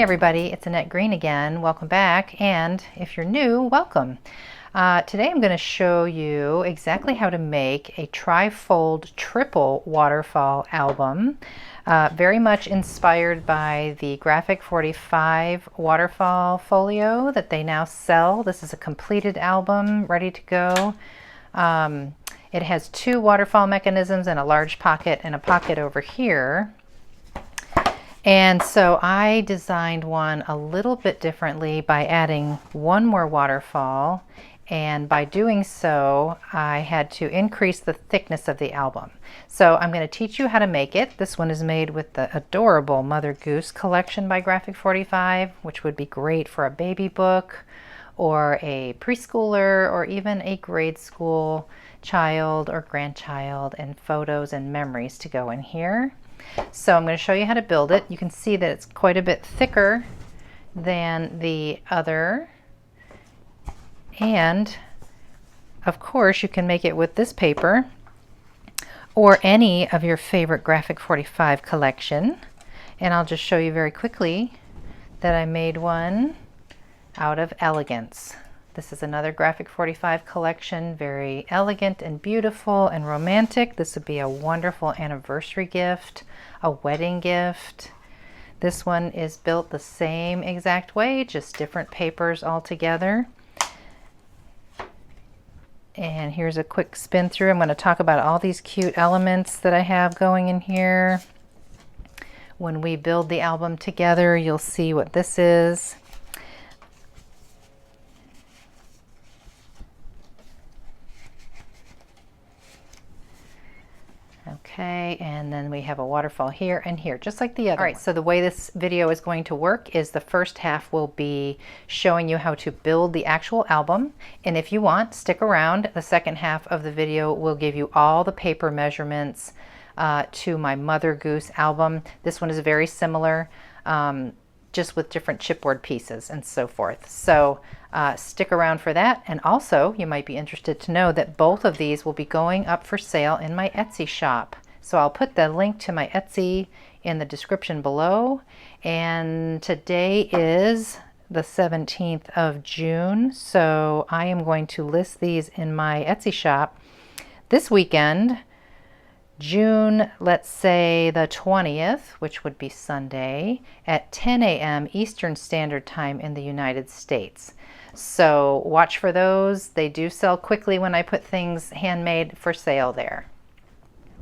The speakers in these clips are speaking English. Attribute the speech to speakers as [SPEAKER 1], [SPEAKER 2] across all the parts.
[SPEAKER 1] everybody, it's Annette Green again. Welcome back, and if you're new, welcome. Today I'm going to show you exactly how to make a tri-fold triple waterfall album. Very much inspired by the Graphic 45 waterfall folio that they now sell. This is a completed album, ready to go. It has two waterfall mechanisms and a large pocket and a pocket over here. And so I designed one a little bit differently by adding one more waterfall, and by doing so I had to increase the thickness of the album. So I'm going to teach you how to make it. This one is made with the adorable Mother Goose collection by Graphic 45, which would be great for a baby book or a preschooler or even a grade school child or grandchild, and photos and memories to go in here. So I'm going to show you how to build it. You can see that it's quite a bit thicker than the other. And of course you can make it with this paper or any of your favorite Graphic 45 collection. And I'll just show you very quickly that I made one out of Elegance. This is another Graphic 45 collection, very elegant and beautiful and romantic. This would be a wonderful anniversary gift, a wedding gift. This one is built the same exact way, just different papers all together. And here's a quick spin through. I'm going to talk about all these cute elements that I have going in here. When we build the album together, you'll see what this is. Okay, and then we have a waterfall here and here, just like the other. All right, so the way this video is going to work is the first half will be showing you how to build the actual album. And if you want, stick around. The second half of the video will give you all the paper measurements to my Mother Goose album. This one is very similar, just with different chipboard pieces and so forth. So stick around for that. And also, you might be interested to know that both of these will be going up for sale in my Etsy shop. So I'll put the link to my Etsy in the description below. And today is the 17th of June. So I am going to list these in my Etsy shop this weekend, June, let's say the 20th, which would be Sunday, at 10 a.m. Eastern Standard Time in the United States. So watch for those. They do sell quickly when I put things handmade for sale there.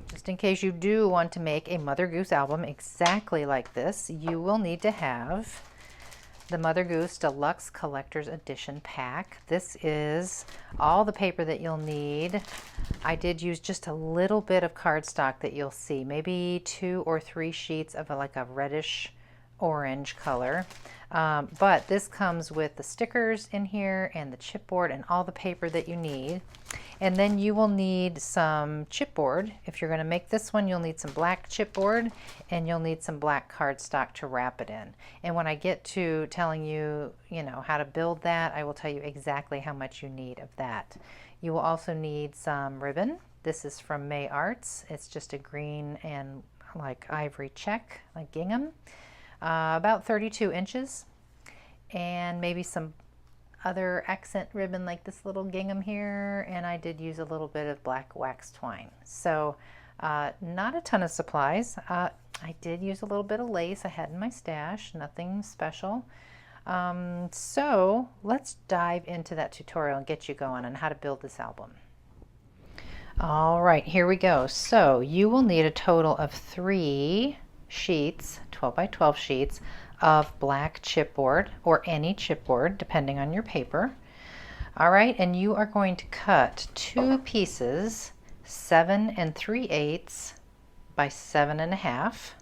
[SPEAKER 1] Just in case you do want to make a Mother Goose album exactly like this, you will need to have the Mother Goose Deluxe Collector's Edition pack. This is all the paper that you'll need. I did use just a little bit of cardstock that you'll see, maybe 2 or 3 sheets of like a reddish orange color. But this comes with the stickers in here and the chipboard and all the paper that you need. And then you will need some chipboard. If you're going to make this one, you'll need some black chipboard and you'll need some black cardstock to wrap it in. And when I get to telling you, how to build that, I will tell you exactly how much you need of that. You will also need some ribbon. This is from May Arts. It's just a green and like ivory check, like gingham, about 32 inches. And maybe some other accent ribbon like this little gingham here, and I did use a little bit of black wax twine. So not a ton of supplies. I did use a little bit of lace I had in my stash, nothing special. So let's dive into that tutorial and get you going on how to build this album. All right, here we go. So you will need a total of 3 sheets, 12 by 12 sheets, of black chipboard, or any chipboard depending on your paper. All right, and you are going to cut 2 pieces 7 3/8 by 7 1/2.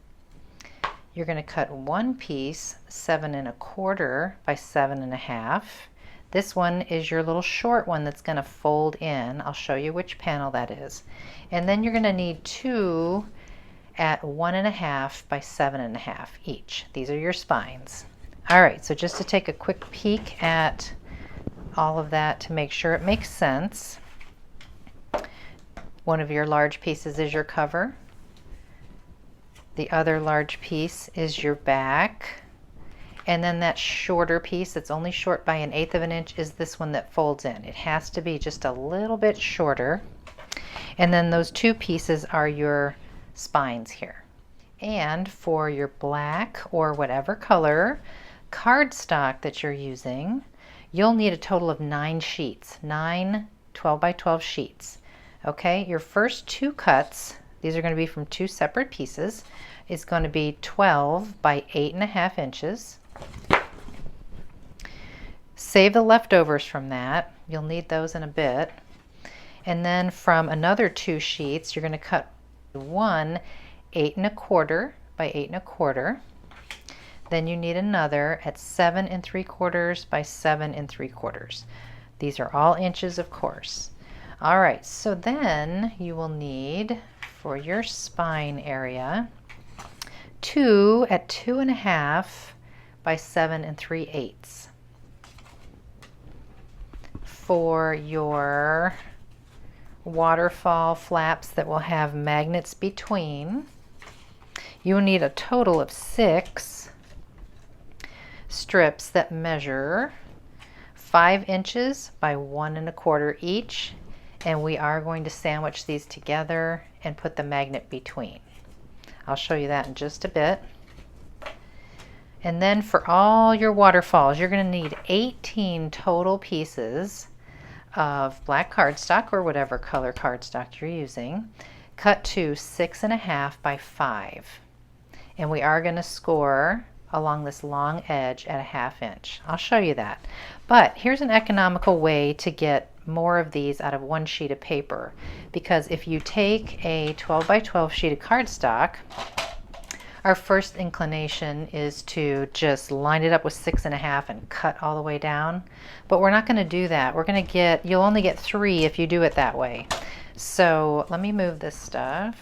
[SPEAKER 1] You're going to cut 1 piece 7 1/4 by 7 1/2. This one is your little short one that's going to fold in. I'll show you which panel that is. And then you're going to need 2 at 1 1/2 by 7 1/2 each. These are your spines. All right, so just to take a quick peek at all of that to make sure it makes sense. One of your large pieces is your cover. The other large piece is your back. And then that shorter piece that's only short by 1/8 of an inch is this one that folds in. It has to be just a little bit shorter. And then those two pieces are your spines here. And for your black or whatever color cardstock that you're using, you'll need a total of 9 sheets, 9 12 by 12 sheets. Okay, your first 2 cuts, these are going to be from 2 separate pieces, is going to be 12 by 8.5 inches. Save the leftovers from that. You'll need those in a bit. And then from another 2 sheets, you're going to cut one 8.25 by 8.25. Then you need another at 7 3/4 by 7 3/4. These are all inches, of course. All right, so then you will need, for your spine area, 2 at 2.5 by 7 3/8. For your waterfall flaps that will have magnets between, you will need a total of 6 strips that measure 5 inches by 1 1/4 each, and we are going to sandwich these together and put the magnet between. I'll show you that in just a bit. And then for all your waterfalls, you're going to need 18 total pieces of black cardstock or whatever color cardstock you're using, cut to 6.5 by 5. And we are going to score along this long edge at 1/2 inch. I'll show you that. But here's an economical way to get more of these out of one sheet of paper, because if you take a 12 by 12 sheet of cardstock, our first inclination is to just line it up with 6.5 and cut all the way down. But we're not going to do that. We're going to get, you'll only get 3 if you do it that way. So let me move this stuff.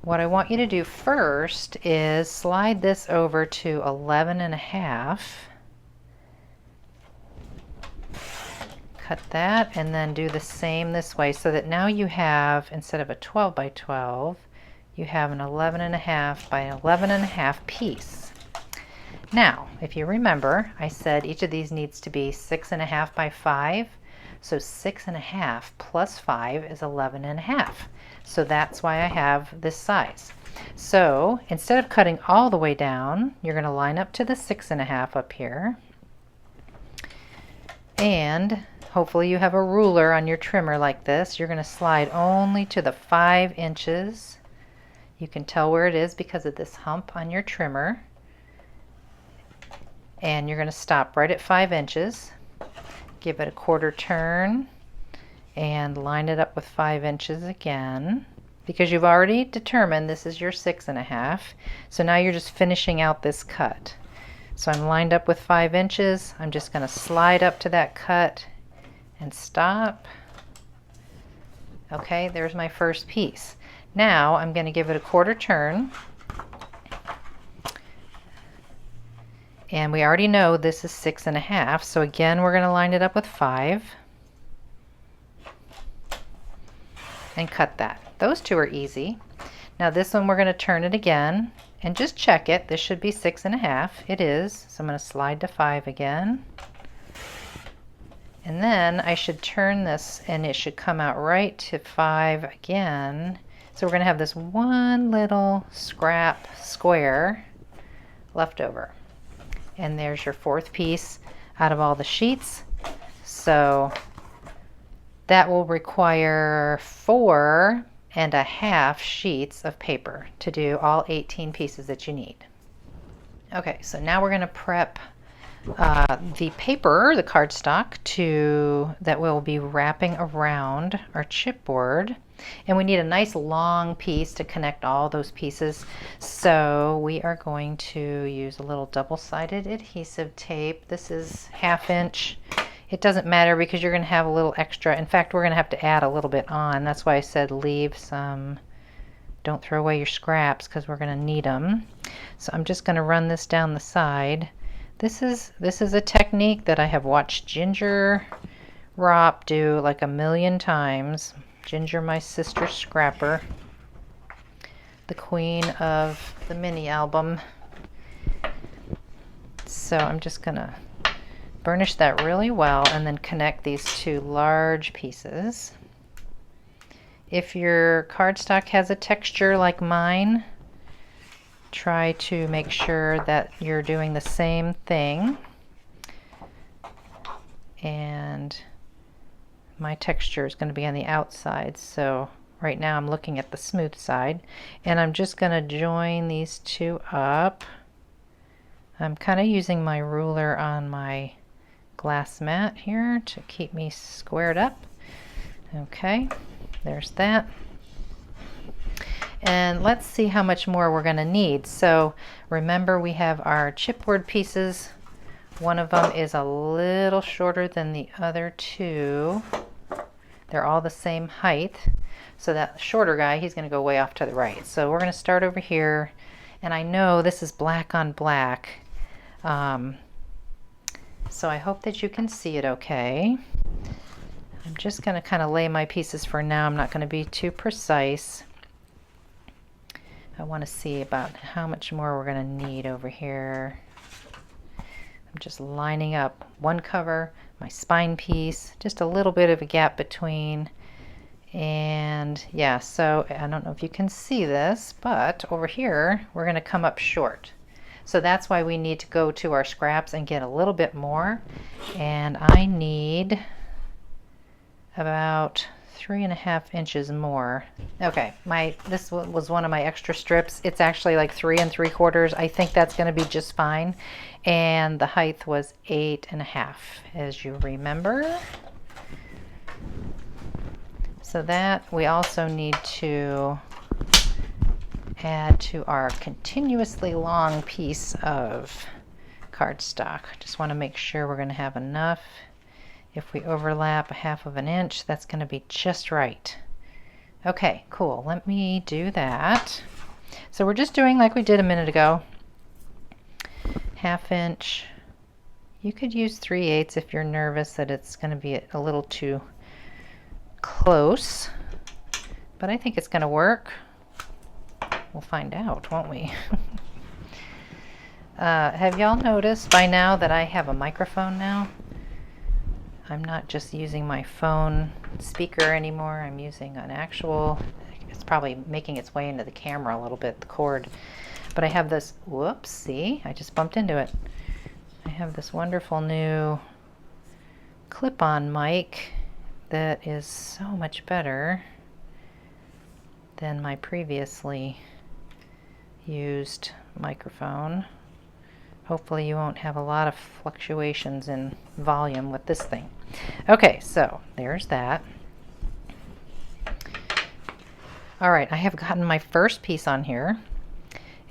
[SPEAKER 1] What I want you to do first is slide this over to 11.5. Cut that and then do the same this way, so that now you have, instead of a 12 by 12, you have an 11.5 by 11.5 piece. Now, if you remember, I said each of these needs to be 6.5 by 5. So 6.5 plus 5 is 11.5. So that's why I have this size. So instead of cutting all the way down, you're going to line up to the 6.5 up here. And hopefully you have a ruler on your trimmer like this. You're going to slide only to the 5 inches. You can tell where it is because of this hump on your trimmer. And you're going to stop right at 5 inches. Give it a 1/4 turn and line it up with 5 inches again, because you've already determined this is your 6.5. So now you're just finishing out this cut. So I'm lined up with 5 inches. I'm just going to slide up to that cut and stop. Okay, there's my first piece. Now I'm going to give it a 1/4 turn. And we already know this is 6.5, so again we're going to line it up with 5 and cut that. Those two are easy. Now this one we're going to turn it again and just check it. This should be 6.5. It is. So I'm going to slide to 5 again. And then I should turn this and it should come out right to 5 again. So we're going to have this one little scrap square left over. And there's your 4th piece out of all the sheets. So that will require 4.5 sheets of paper to do all 18 pieces that you need. Okay, so now we're going to prep the paper, the cardstock, that we'll be wrapping around our chipboard. And we need a nice long piece to connect all those pieces. So we are going to use a little double-sided adhesive tape. This is 1/2 inch. It doesn't matter because you're going to have a little extra. In fact, we're going to have to add a little bit on. That's why I said leave some. Don't throw away your scraps because we're going to need them. So I'm just going to run this down the side. This is a technique that I have watched Ginger Rop do like 1,000,000 times. Ginger, my sister scrapper, the queen of the mini album. So I'm just gonna burnish that really well and then connect these two large pieces. If your cardstock has a texture like mine, try to make sure that you're doing the same thing. And my texture is going to be on the outside, so right now I'm looking at the smooth side, and I'm just going to join these two up. I'm kind of using my ruler on my glass mat here to keep me squared up. Okay, there's that. And let's see how much more we're going to need. So remember, we have our chipboard pieces. One of them is a little shorter than the other two. They're all the same height. So that shorter guy, he's going to go way off to the right. So we're going to start over here. And I know this is black on black. So I hope that you can see it okay. I'm just going to kind of lay my pieces for now. I'm not going to be too precise. I want to see about how much more we're going to need over here. I'm just lining up one cover, my spine piece, just a little bit of a gap between. And yeah, so I don't know if you can see this, but over here we're going to come up short. So that's why we need to go to our scraps and get a little bit more. And I need about 3.5 inches more. Okay, this was one of my extra strips. It's actually like 3 3/4. I think that's going to be just fine. And the height was 8.5, as you remember. So that we also need to add to our continuously long piece of cardstock. Just want to make sure we're going to have enough. If we overlap 1/2 inch, that's going to be just right. Okay, cool. Let me do that. So we're just doing like we did a minute ago. 1/2 inch. You could use 3/8 if you're nervous that it's going to be a little too close, but I think it's going to work. We'll find out, won't we? Have y'all noticed by now that I have a microphone now? I'm not just using my phone speaker anymore. I'm using an actual, it's probably making its way into the camera a little bit, the cord. But I have this, whoops, see, I just bumped into it. I have this wonderful new clip-on mic that is so much better than my previously used microphone. Hopefully you won't have a lot of fluctuations in volume with this thing. Okay, so there's that. All right, I have gotten my first piece on here.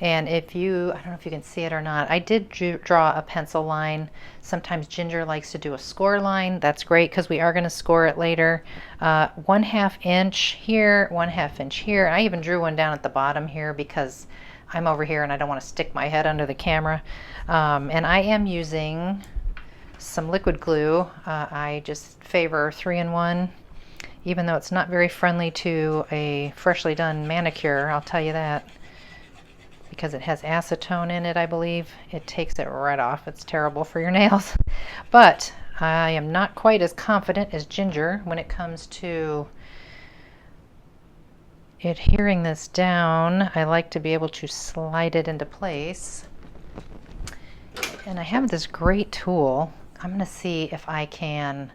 [SPEAKER 1] And if you, I don't know if you can see it or not, I did draw a pencil line. Sometimes Ginger likes to do a score line. That's great because we are going to score it later. 1/2 inch here, 1/2 inch here. I even drew one down at the bottom here because I'm over here and I don't want to stick my head under the camera. And I am using some liquid glue. I just favor 3-in-1, even though it's not very friendly to a freshly done manicure, I'll tell you that. Because it has acetone in it, I believe. It takes it right off. It's terrible for your nails. But I am not quite as confident as Ginger when it comes to adhering this down. I like to be able to slide it into place. And I have this great tool. I'm going to see if I can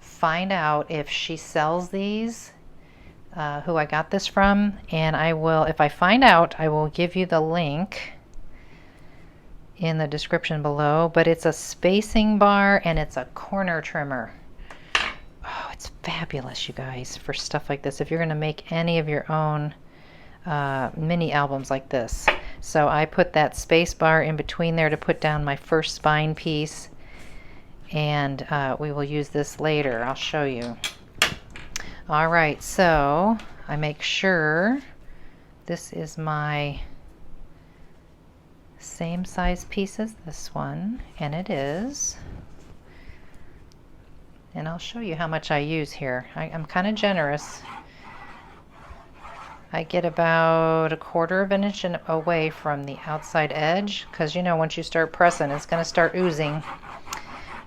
[SPEAKER 1] find out if she sells these, who I got this from, and I will, if I find out, I will give you the link in the description below. But it's a spacing bar and it's a corner trimmer. Oh, it's fabulous, you guys, for stuff like this. If you're going to make any of your own mini albums like this. So I put that space bar in between there to put down my first spine piece, and we will use this later. I'll show you. All right, so I make sure this is my same size piece as this one, and it is. And I'll show you how much I use here. I'm kind of generous. I get about 1/4 of an inch away from the outside edge, because you know once you start pressing it's going to start oozing.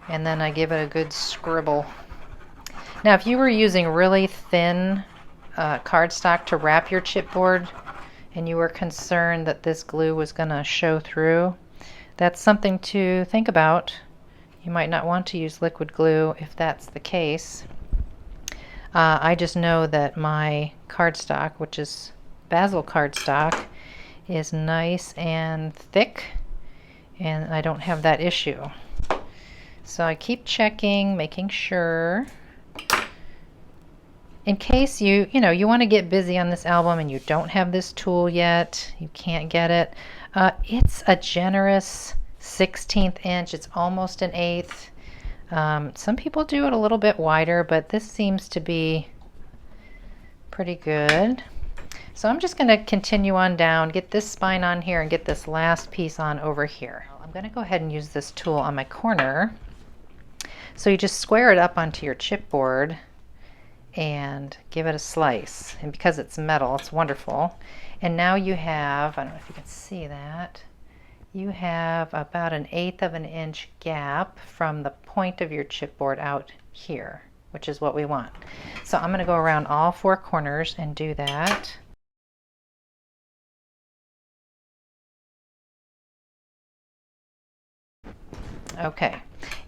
[SPEAKER 1] And then I give it a good scribble. Now if you were using really thin cardstock to wrap your chipboard and you were concerned that this glue was going to show through, that's something to think about. You might not want to use liquid glue if that's the case. I just know that my cardstock, which is basil cardstock, is nice and thick, and I don't have that issue. So I keep checking, making sure. In case you want to get busy on this album and you don't have this tool yet, you can't get it. It's a generous 1/16 inch. It's almost an 1/8. Some people do it a little bit wider, but this seems to be pretty good. So I'm just going to continue on down, get this spine on here, and get this last piece on over here. I'm going to go ahead and use this tool on my corner. So you just square it up onto your chipboard and give it a slice. And because it's metal, it's wonderful. And now you have, I don't know if you can see that, you have about 1/8 of an inch gap from the point of your chipboard out here, which is what we want. So I'm going to go around all 4 corners and do that. Okay,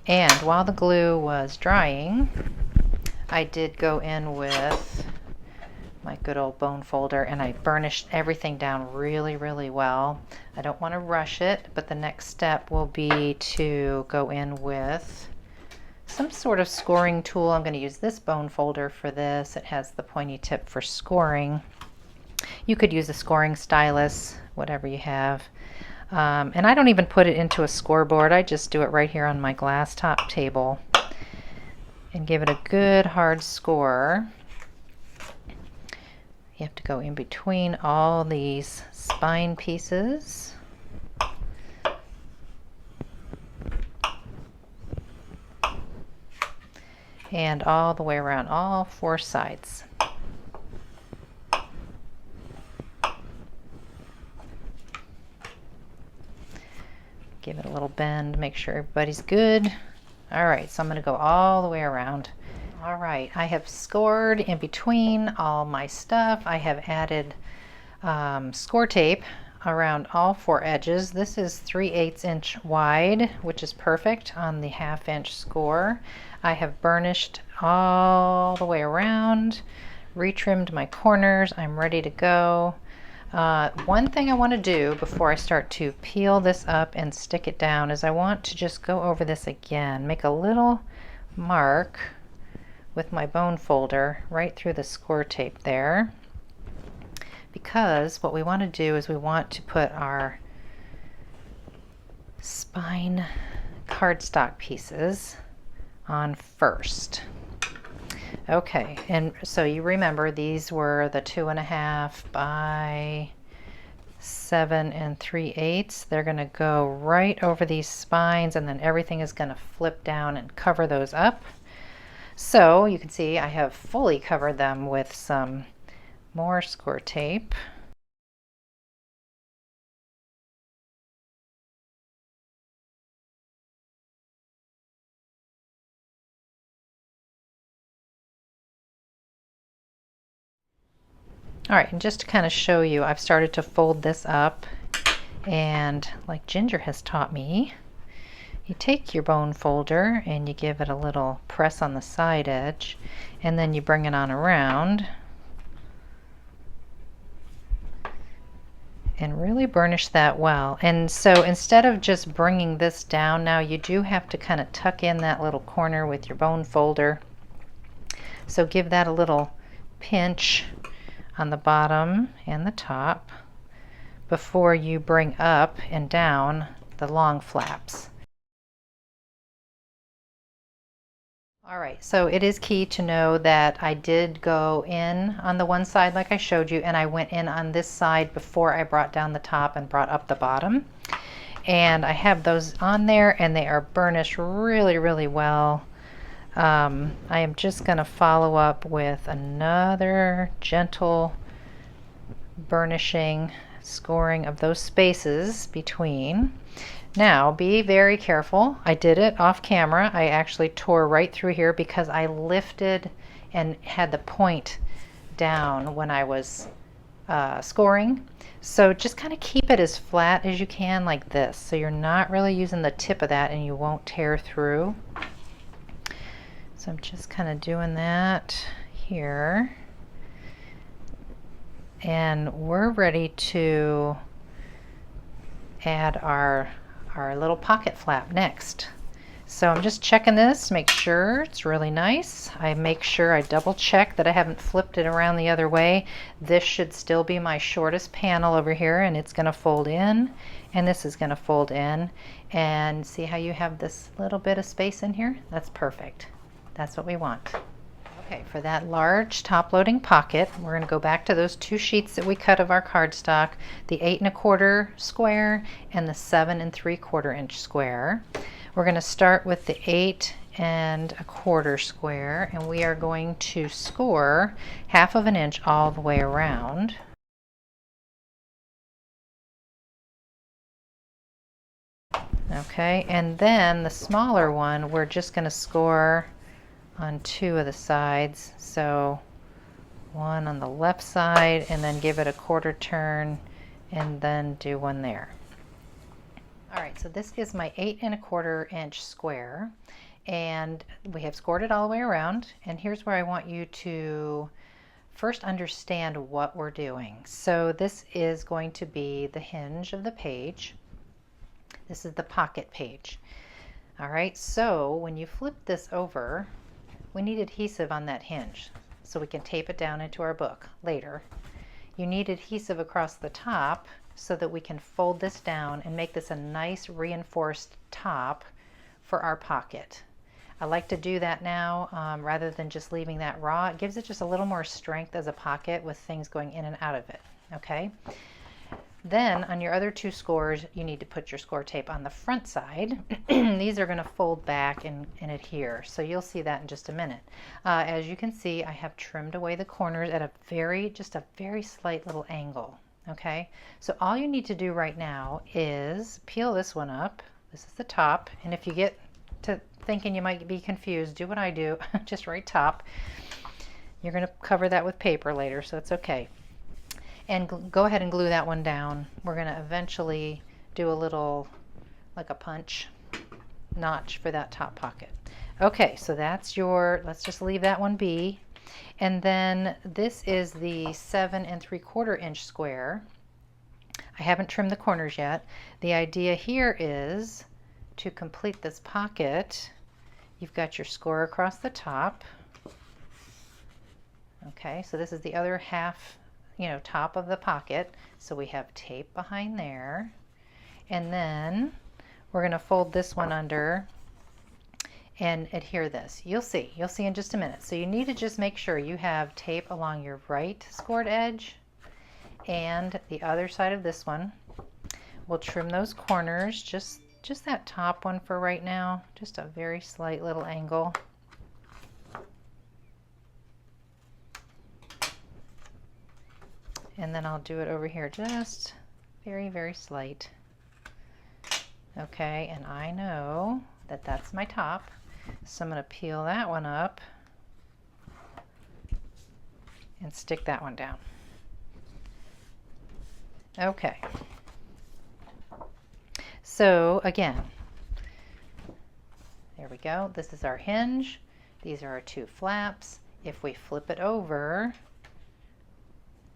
[SPEAKER 1] and while the glue was drying, I did go in with my good old bone folder and I burnished everything down really, really well. I don't want to rush it, but the next step will be to go in with some sort of scoring tool. I'm going to use this bone folder for this. It has the pointy tip for scoring. You could use a scoring stylus, whatever you have. And I don't even put it into a scoreboard. I just do it right here on my glass top table and give it a good hard score. You have to go in between all these spine pieces. And all the way around all 4 sides. Give it a little bend, make sure everybody's good. All right, so I'm going to go all the way around. All right, I have scored in between all my stuff. I have added score tape around all 4 edges. This is 3/8 inch wide, which is perfect on the 1/2 inch score. I have burnished all the way around, retrimmed my corners. I'm ready to go. One thing I want to do before I start to peel this up and stick it down is I want to just go over this again, make a little mark with my bone folder right through the score tape there, because what we want to do is we want to put our spine cardstock pieces on first. Okay, and so you remember these were the 2.5 by 7 3/8. They're going to go right over these spines, and then everything is going to flip down and cover those up. So you can see I have fully covered them with some more score tape. All right, and just to kind of show you, I've started to fold this up, and like Ginger has taught me, you take your bone folder and you give it a little press on the side edge, and then you bring it on around and really burnish that well. And so instead of just bringing this down, now you do have to kind of tuck in that little corner with your bone folder. So give that a little pinch on the bottom and the top before you bring up and down the long flaps. All right, so it is key to know that I did go in on the one side like I showed you, and I went in on this side before I brought down the top and brought up the bottom. And I have those on there and they are burnished really, really well. I am just going to follow up with another gentle burnishing, scoring of those spaces between. Now be very careful. I did it off camera. I actually tore right through here because I lifted and had the point down when I was scoring. So just kind of keep it as flat as you can like this. So you're not really using the tip of that and you won't tear through. So I'm just kind of doing that here. And we're ready to add our little pocket flap next. So I'm just checking this to make sure it's really nice. I make sure I double check that I haven't flipped it around the other way. This should still be my shortest panel over here, and it's going to fold in, and this is going to fold in. And see how you have this little bit of space in here? That's perfect. That's what we want. Okay, for that large top-loading pocket, we're going to go back to those two sheets that we cut of our cardstock, the 8 1/4 square and the 7 3/4 inch square. We're going to start with the 8 1/4 square, and we are going to score 1/2 inch all the way around. Okay, and then the smaller one, we're just going to score on 2 of the sides. So one on the left side, and then give it a 1/4 turn, and then do one there. All right, so this is my 8 1/4 inch square, and we have scored it all the way around. And here's where I want you to first understand what we're doing. So this is going to be the hinge of the page. This is the pocket page. All right, so when you flip this over, we need adhesive on that hinge so we can tape it down into our book later. You need adhesive across the top so that we can fold this down and make this a nice reinforced top for our pocket. I like to do that now rather than just leaving that raw. It gives it just a little more strength as a pocket with things going in and out of it. Okay. Then on your other 2 scores, you need to put your score tape on the front side. These are going to fold back and adhere, so you'll see that in just a minute. As you can see, I have trimmed away the corners at just a very slight little angle. Okay, so all you need to do right now is peel this one up. This is the top, and if you get to thinking you might be confused, do what I do, just write top. You're going to cover that with paper later, so it's okay. And go ahead and glue that one down. We're going to eventually do a little, like a punch notch for that top pocket. Okay, so that's let's just leave that one be. And then this is the 7 3/4 inch square. I haven't trimmed the corners yet. The idea here is to complete this pocket. You've got your score across the top. Okay, so this is the other half, top of the pocket. So we have tape behind there. And then we're going to fold this one under and adhere this. You'll see in just a minute. So you need to just make sure you have tape along your right scored edge and the other side of this one. We'll trim those corners, just that top one for right now, just a very slight little angle. And then I'll do it over here, just very, very slight. Okay, and I know that that's my top, so I'm going to peel that one up and stick that one down. Okay. So again, there we go. This is our hinge. These are our 2 flaps. If we flip it over,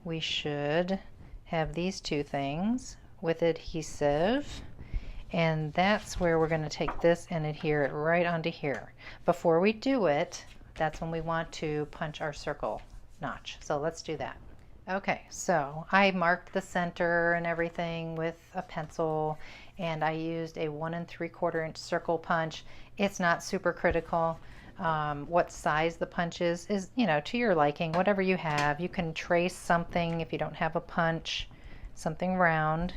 [SPEAKER 1] we should have these 2 things with adhesive, and that's where we're going to take this and adhere it right onto here. Before we do it, that's when we want to punch our circle notch. So let's do that. Okay, so I marked the center and everything with a pencil, and I used a 1 3/4 inch circle punch. It's not super critical. What size the punch is, to your liking, whatever you have. You can trace something if you don't have a punch, something round.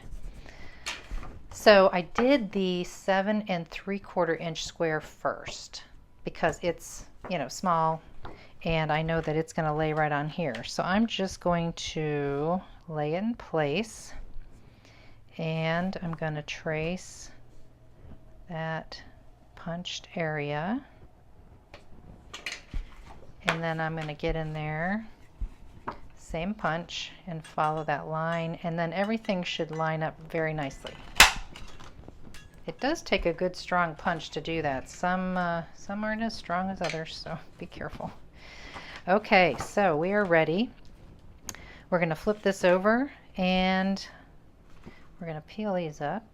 [SPEAKER 1] So I did the 7 3/4 inch square first because it's, small, and I know that it's going to lay right on here. So I'm just going to lay it in place, and I'm going to trace that punched area, and then I'm going to get in there, same punch, and follow that line, and then everything should line up very nicely. It does take a good strong punch to do that. Some aren't as strong as others, so be careful. Okay, so we are ready. We're going to flip this over and we're going to peel these up.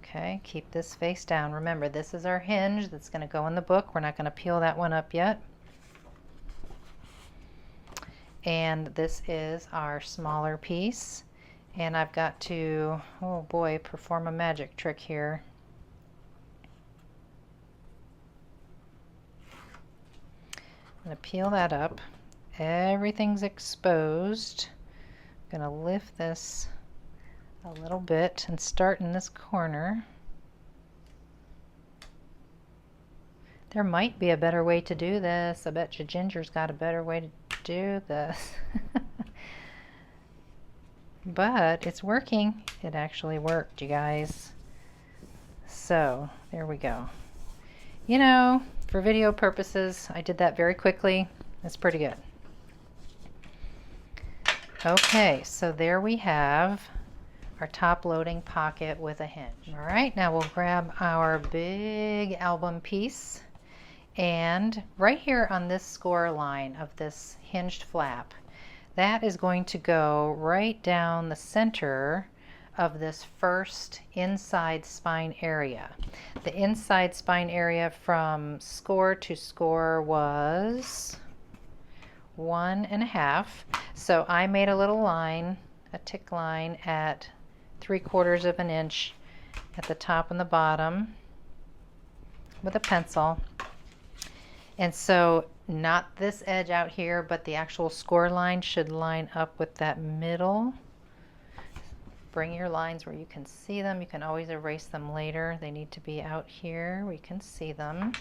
[SPEAKER 1] Okay, keep this face down. Remember, this is our hinge that's going to go in the book. We're not going to peel that one up yet. And this is our smaller piece. And I've got to, oh boy, perform a magic trick here. I'm going to peel that up. Everything's exposed. I'm going to lift this a little bit and start in this corner. There might be a better way to do this. I bet you Ginger's got a better way to do this. But it's working. It actually worked, you guys. So there we go. You know, for video purposes, I did that very quickly. That's pretty good. Okay, so there we have our top loading pocket with a hinge. All right, now we'll grab our big album piece, and right here on this score line of this hinged flap, that is going to go right down the center of this first inside spine area. The inside spine area from score to score was 1.5. So I made a little line, a tick line at 3/4 of an inch at the top and the bottom with a pencil. And so not this edge out here, but the actual score line should line up with that middle. Bring your lines where you can see them. You can always erase them later. They need to be out here where you can see them.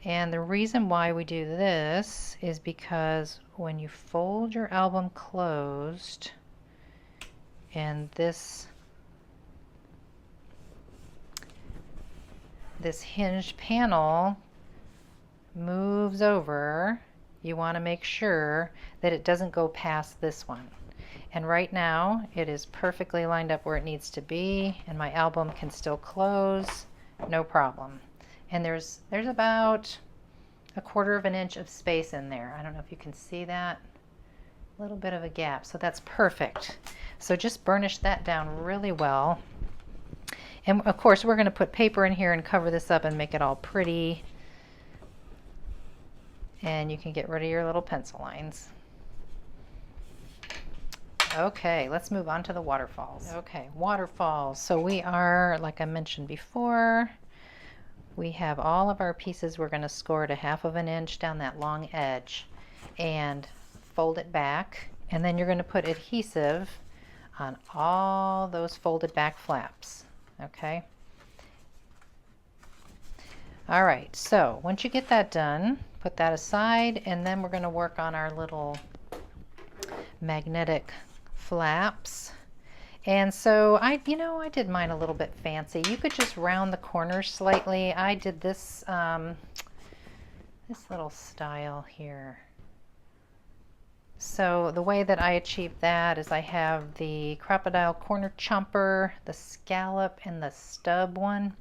[SPEAKER 1] And the reason why we do this is because when you fold your album closed and this hinged panel moves over, you want to make sure that it doesn't go past this one. And right now it is perfectly lined up where it needs to be, and my album can still close, no problem. And there's about 1/4 of an inch of space in there. I don't know if you can see that. A little bit of a gap, so that's perfect. So just burnish that down really well. And of course we're going to put paper in here and cover this up and make it all pretty. And you can get rid of your little pencil lines. Okay, let's move on to the waterfalls. Okay, waterfalls. So we are, like I mentioned before, we have all of our pieces. We're going to score at 1/2 inch down that long edge and fold it back. And then you're going to put adhesive on all those folded back flaps. Okay. All right, so once you get that done, put that aside, and then we're going to work on our little magnetic flaps. And so I did mine a little bit fancy. You could just round the corners slightly. I did this this little style here. So the way that I achieved that is I have the crocodile corner chomper, the scallop, and the stub one.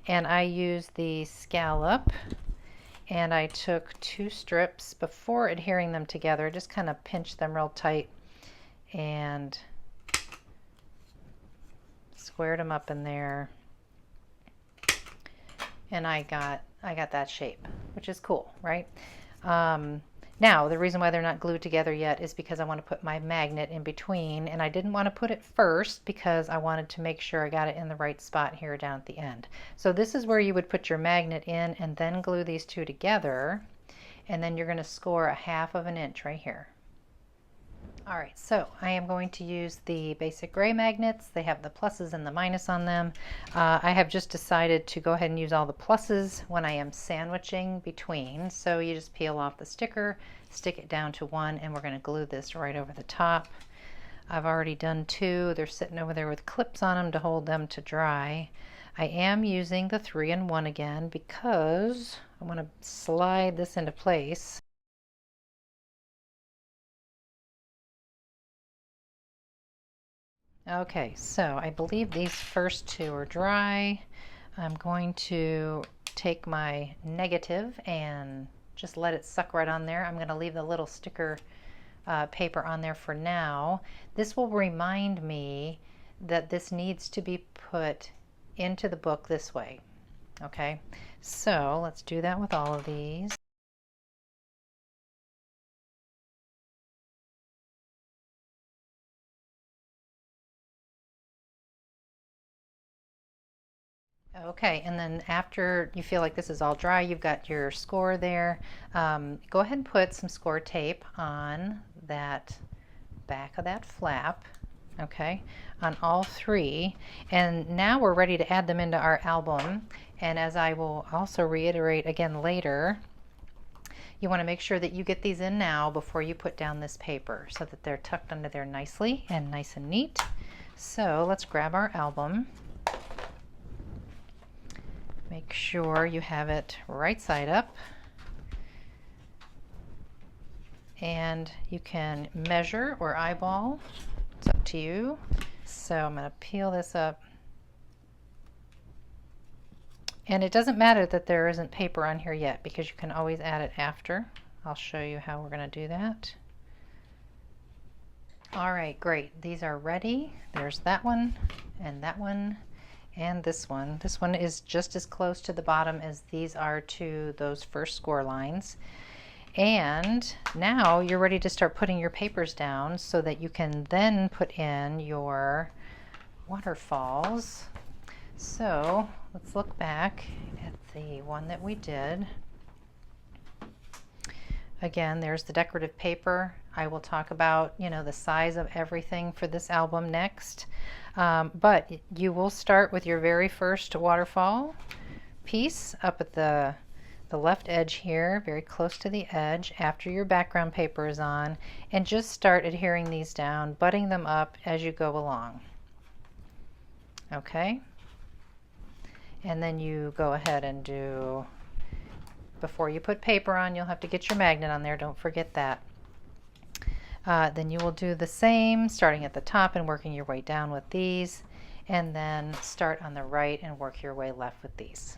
[SPEAKER 1] And I used the scallop, and I took 2 strips before adhering them together. Just kind of pinched them real tight and squared them up in there, and I got that shape, which is cool, right? Now the reason why they're not glued together yet is because I want to put my magnet in between, and I didn't want to put it first because I wanted to make sure I got it in the right spot here down at the end. So this is where you would put your magnet in and then glue these 2 together, and then you're going to score 1/2 inch right here. All right, so I am going to use the basic gray magnets. They have the pluses and the minus on them. I have just decided to go ahead and use all the pluses when I am sandwiching between. So you just peel off the sticker, stick it down to one, and we're going to glue this right over the top. I've already done two. They're sitting over there with clips on them to hold them to dry. I am using the 3-in-1 again because I want to slide this into place. Okay, so I believe these first two are dry. I'm going to take my negative and just let it suck right on there. I'm going to leave the little sticker paper on there for now. This will remind me that this needs to be put into the book this way. Okay, so let's do that with all of these. Okay, and then after you feel like this is all dry, you've got your score there. Go ahead and put some score tape on that back of that flap, okay, on all three. And now we're ready to add them into our album. And as I will also reiterate again later, you want to make sure that you get these in now before you put down this paper so that they're tucked under there nicely and nice and neat. So let's grab our album. Make sure you have it right side up, and you can measure or eyeball. It's up to you. So I'm going to peel this up, and it doesn't matter that there isn't paper on here yet because you can always add it after. I'll show you how we're going to do that. All right, great. These are ready. There's that one and that one. And this one. This one is just as close to the bottom as these are to those first score lines. And now you're ready to start putting your papers down so that you can then put in your waterfalls. So let's look back at the one that we did. Again, there's the decorative paper. I will talk about, the size of everything for this album next. But you will start with your very first waterfall piece up at the left edge here, very close to the edge after your background paper is on, and just start adhering these down, butting them up as you go along. Okay? And then you go ahead and do, before you put paper on, you'll have to get your magnet on there, don't forget that. Then you will do the same, starting at the top and working your way down with these, and then start on the right and work your way left with these.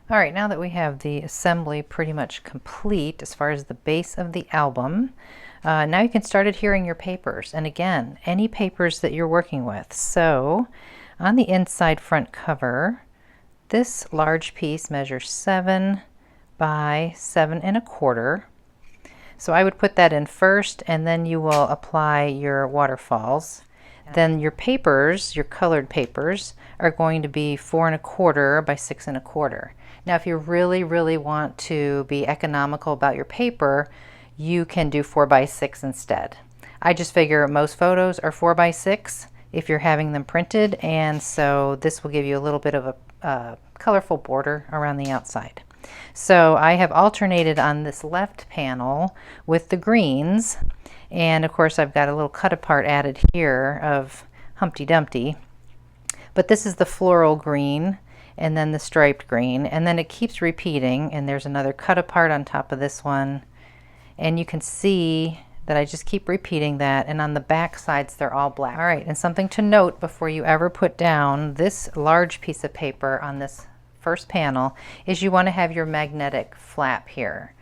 [SPEAKER 1] All right, now that we have the assembly pretty much complete as far as the base of the album, now you can start adhering your papers. And again, any papers that you're working with. So on the inside front cover, this large piece measures 7 by 7 1/4. So I would put that in first, and then you will apply your waterfalls. Then your papers, your colored papers, are going to be 4 1/4 by 6 1/4. Now if you really want to be economical about your paper, you can do 4 by 6 instead. I just figure most photos are 4 by 6 if you're having them printed, and so this will give you a little bit of a colorful border around the outside. So I have alternated on this left panel with the greens, and of course I've got a little cut apart added here of Humpty Dumpty, but this is the floral green and then the striped green, and then it keeps repeating, and there's another cut apart on top of this one, and you can see that I just keep repeating that, and on the back sides they're all black. All right, and something to note before you ever put down this large piece of paper on this first panel is you want to have your magnetic flap here.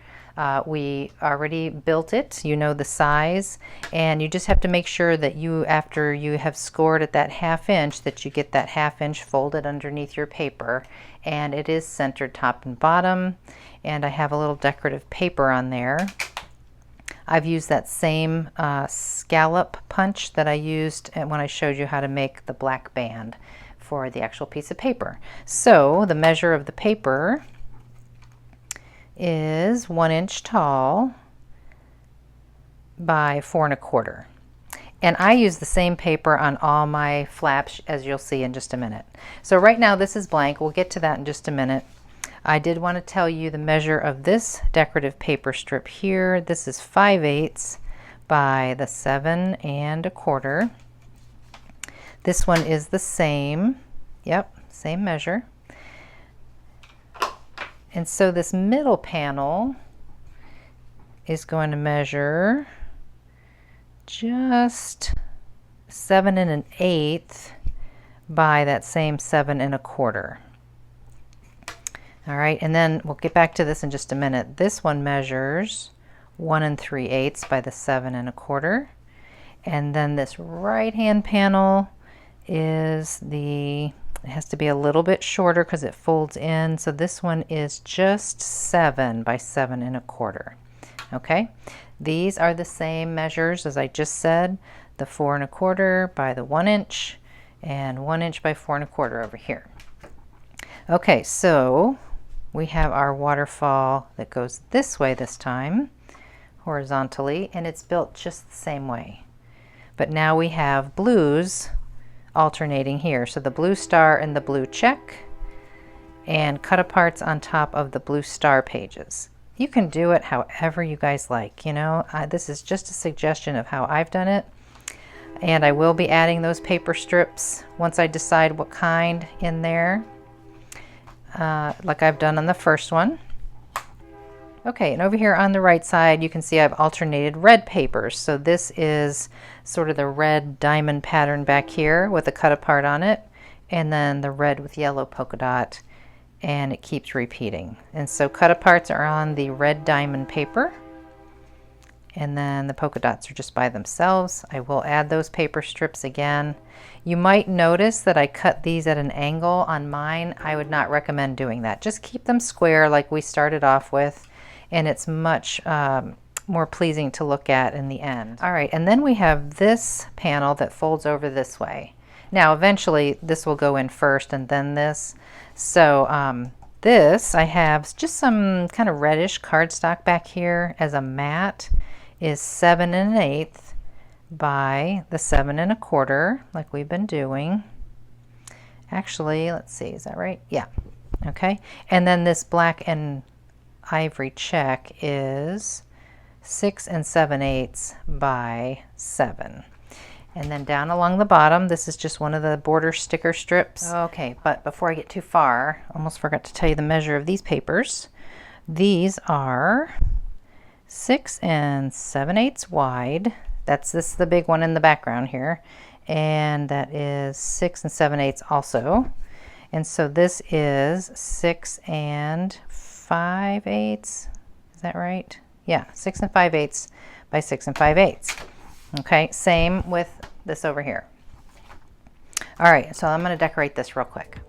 [SPEAKER 1] We already built it, you know the size, and you just have to make sure that you, after you have scored at that 1/2 inch, that you get that 1/2 inch folded underneath your paper, and it is centered top and bottom, and I have a little decorative paper on there. I've used that same scallop punch that I used when I showed you how to make the black band for the actual piece of paper. So the measure of the paper is 1 inch tall by 4 1/4. And I use the same paper on all my flaps, as you'll see in just a minute. So right now this is blank. We'll get to that in just a minute. I did want to tell you the measure of this decorative paper strip here. This is 5/8 by the 7 1/4. This one is the same. Yep, same measure. And so this middle panel is going to measure just 7 1/8 by that same 7 1/4. All right, and then we'll get back to this in just a minute. This one measures 1 3/8 by the 7 1/4. And then this right hand panel is it has to be a little bit shorter because it folds in. So this one is just 7 by 7 1/4. Okay, these are the same measures as I just said, the 4 1/4 by the 1 inch and 1 inch by 4 1/4 over here. Okay, so we have our waterfall that goes this way this time, horizontally, and it's built just the same way. But now we have blues alternating here. So the blue star and the blue check, and cut aparts on top of the blue star pages. You can do it however you guys like. You know, this is just a suggestion of how I've done it. And I will be adding those paper strips once I decide what kind in there, like I've done on the first one. Okay, and over here on the right side, you can see I've alternated red papers. So this is sort of the red diamond pattern back here with a cut apart on it, and then the red with yellow polka dot, and it keeps repeating. And so cut aparts are on the red diamond paper, and then the polka dots are just by themselves. I will add those paper strips again. You might notice that I cut these at an angle on mine. I would not recommend doing that. Just keep them square like we started off with, and it's much more pleasing to look at in the end. All right, and then we have this panel that folds over this way. Now eventually this will go in first and then this. So this, I have just some kind of reddish cardstock back here as a mat, is 7 1/8 by the 7 1/4, like we've been doing. Actually, let's see, is that right? Yeah, okay. And then this black and ivory check is 6 7/8 by 7. And then down along the bottom, this is just one of the border sticker strips. Okay, but before I get too far, almost forgot to tell you the measure of these papers. These are 6 7/8 wide. This is the big one in the background here. And that is 6 7/8 also. And so this is 6 5/8. Is that right? Yeah, 6 5/8 by 6 5/8. Okay, same with this over here. All right, so I'm going to decorate this real quick.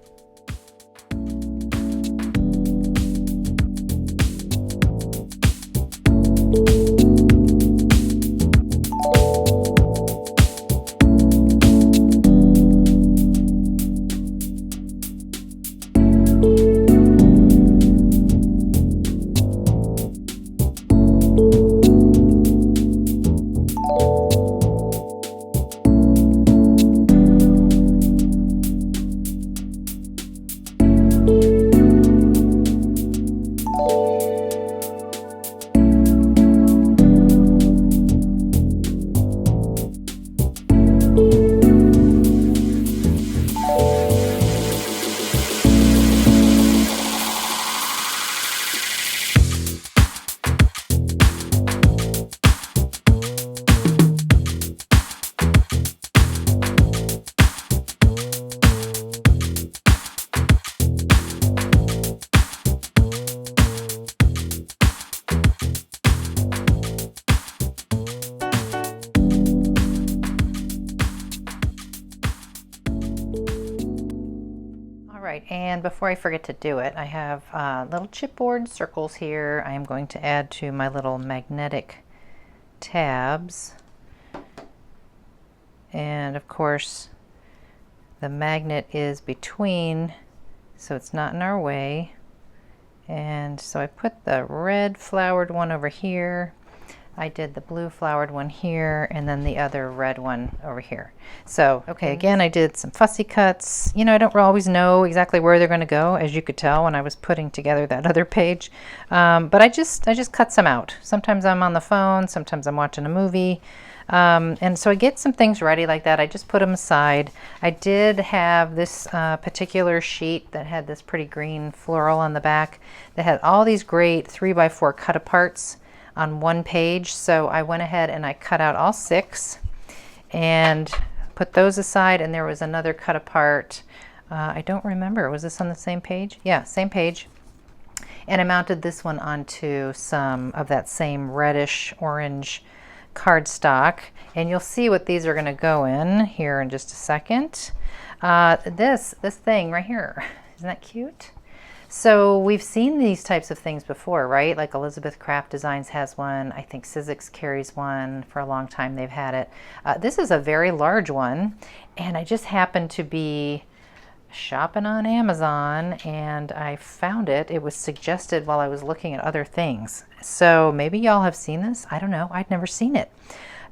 [SPEAKER 1] And before I forget to do it, I have little chipboard circles here. I am going to add to my little magnetic tabs. And of course, the magnet is between, so it's not in our way. And so I put the red flowered one over here. I did the blue flowered one here, and then the other red one over here. So, okay, again, I did some fussy cuts. You know, I don't always know exactly where they're going to go, as you could tell when I was putting together that other page. But I just cut some out. Sometimes I'm on the phone, sometimes I'm watching a movie. And so I get some things ready like that. I just put them aside. I did have this particular sheet that had this pretty green floral on the back that had all these great 3x4 cut aparts on one page. So I went ahead and I cut out all 6 and put those aside. And there was another cut apart. I don't remember. Was this on the same page? Yeah, same page. And I mounted this one onto some of that same reddish orange cardstock. And you'll see what these are going to go in here in just a second. This thing right here, isn't that cute? So we've seen these types of things before, right? Like Elizabeth Craft Designs has one. I think Sizzix carries one. For a long time they've had it. This is a very large one, and I just happened to be shopping on Amazon and I found it. It was suggested while I was looking at other things. So maybe y'all have seen this. I don't know. I'd never seen it.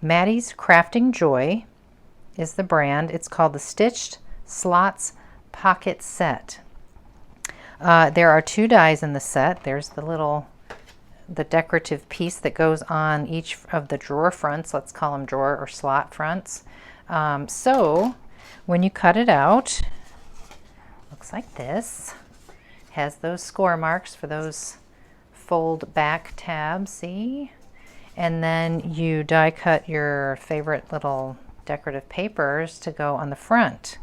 [SPEAKER 1] Maddie's Crafting Joy is the brand. It's called the Stitched Slots Pocket Set. There are 2 dies in the set. There's the decorative piece that goes on each of the drawer fronts. Let's call them drawer or slot fronts. So when you cut it out, looks like this. Has those score marks for those fold back tabs, see? And then you die cut your favorite little decorative papers to go on the front.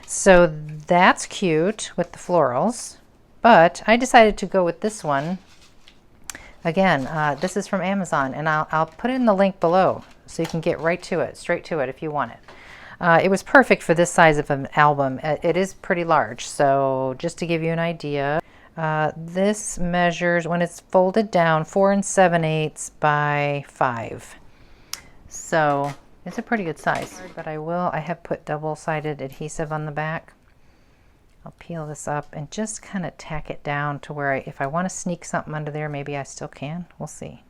[SPEAKER 1] So that's cute with the florals. But I decided to go with this one. Again, this is from Amazon, and I'll put it in the link below so you can get right to it, straight to it if you want it. It was perfect for this size of an album. It is pretty large, so just to give you an idea, this measures, when it's folded down, 4 7/8 by 5. So it's a pretty good size. But I have put double-sided adhesive on the back. I'll peel this up and just kind of tack it down to where if I want to sneak something under there, maybe I still can. We'll see.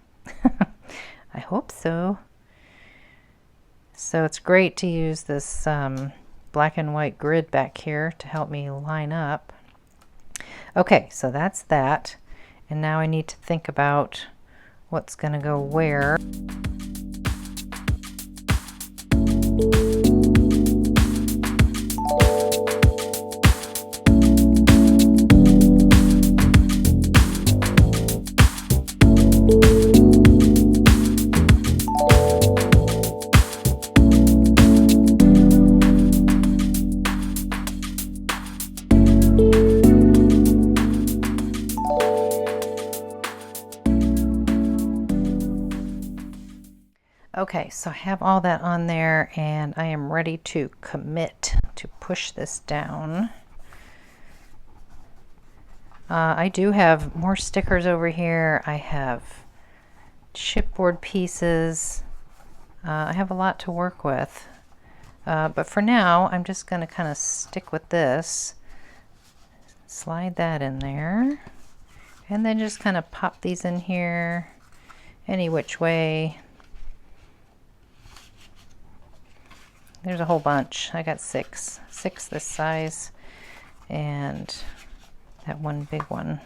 [SPEAKER 1] I hope so. So it's great to use this black and white grid back here to help me line up. Okay, so that's that. And now I need to think about what's going to go where. Okay, so I have all that on there and I am ready to commit to push this down. I do have more stickers over here. I have chipboard pieces. I have a lot to work with. But for now, I'm just going to kind of stick with this. Slide that in there. And then just kind of pop these in here any which way. There's a whole bunch. I got 6 this size and that one big one.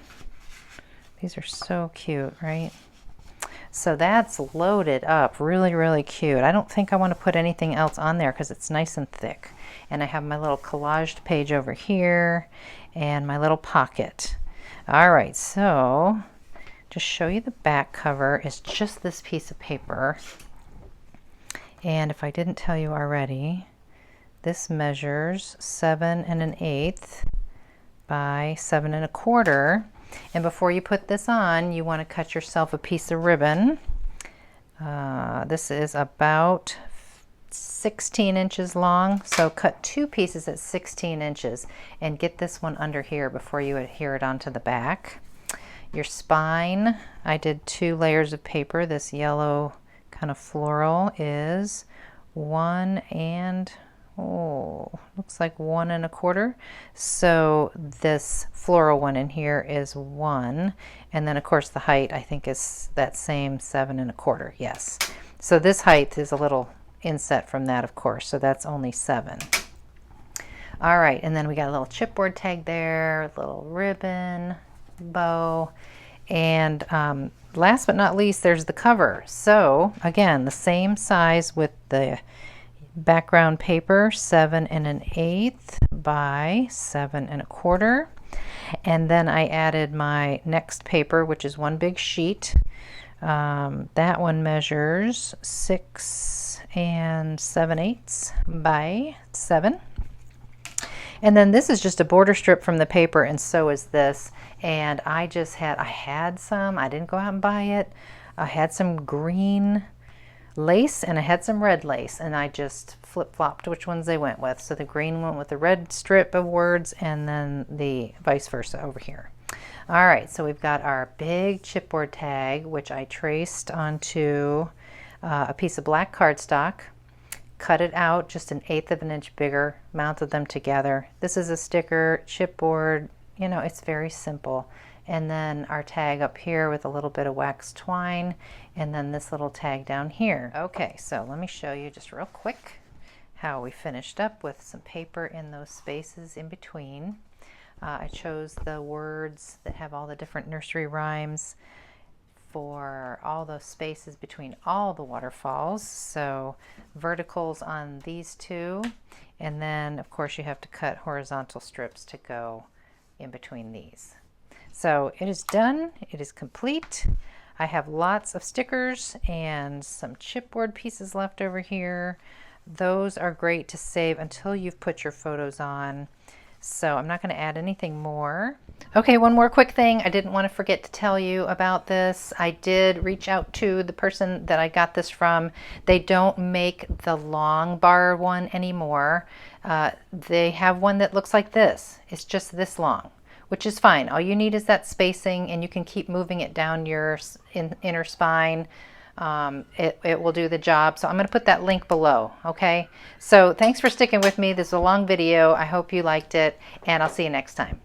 [SPEAKER 1] These are so cute, right? So that's loaded up, really, really cute. I don't think I want to put anything else on there because it's nice and thick. And I have my little collaged page over here and my little pocket. All right, so just show you the back cover is just this piece of paper. And if I didn't tell you already, this measures 7 1/8 by 7 1/4. And before you put this on, you want to cut yourself a piece of ribbon. This is about 16 inches long, so cut 2 pieces at 16 inches and get this one under here before you adhere it onto the back. Your spine, I did 2 layers of paper. This yellow kind of floral is 1 and oh, looks like 1 1/4. So this floral one in here is 1. And then of course the height I think is that same 7 1/4. Yes. So this height is a little inset from that, of course. So that's only 7. All right. And then we got a little chipboard tag there, a little ribbon, bow. And last but not least, there's the cover. So again, the same size with the background paper, 7 1/8 by 7 1/4. And then I added my next paper, which is one big sheet. That one measures 6 7/8 by 7. And then this is just a border strip from the paper, and so is this. And I had some, I didn't go out and buy it. I had some green lace and I had some red lace, and I just flip-flopped which ones they went with. So the green went with the red strip of words, and then the vice versa over here. All right, so we've got our big chipboard tag, which I traced onto a piece of black cardstock, cut it out just 1/8 of an inch bigger, mounted them together. This is a sticker, chipboard, you know, it's very simple. And then our tag up here with a little bit of wax twine, and then this little tag down here. Okay, so let me show you just real quick how we finished up with some paper in those spaces in between. I chose the words that have all the different nursery rhymes for all those spaces between all the waterfalls. So verticals on these two, and then of course you have to cut horizontal strips to go in between these. So it is done, it is complete. I have lots of stickers and some chipboard pieces left over here. Those are great to save until you've put your photos on. So I'm not going to add anything more. Okay, one more quick thing. I didn't want to forget to tell you about this. I did reach out to the person that I got this from. They don't make the long bar one anymore. They have one that looks like this. It's just this long, which is fine. All you need is that spacing, and you can keep moving it down your inner spine. It will do the job. So I'm going to put that link below. Okay. So thanks for sticking with me. This is a long video. I hope you liked it, and I'll see you next time.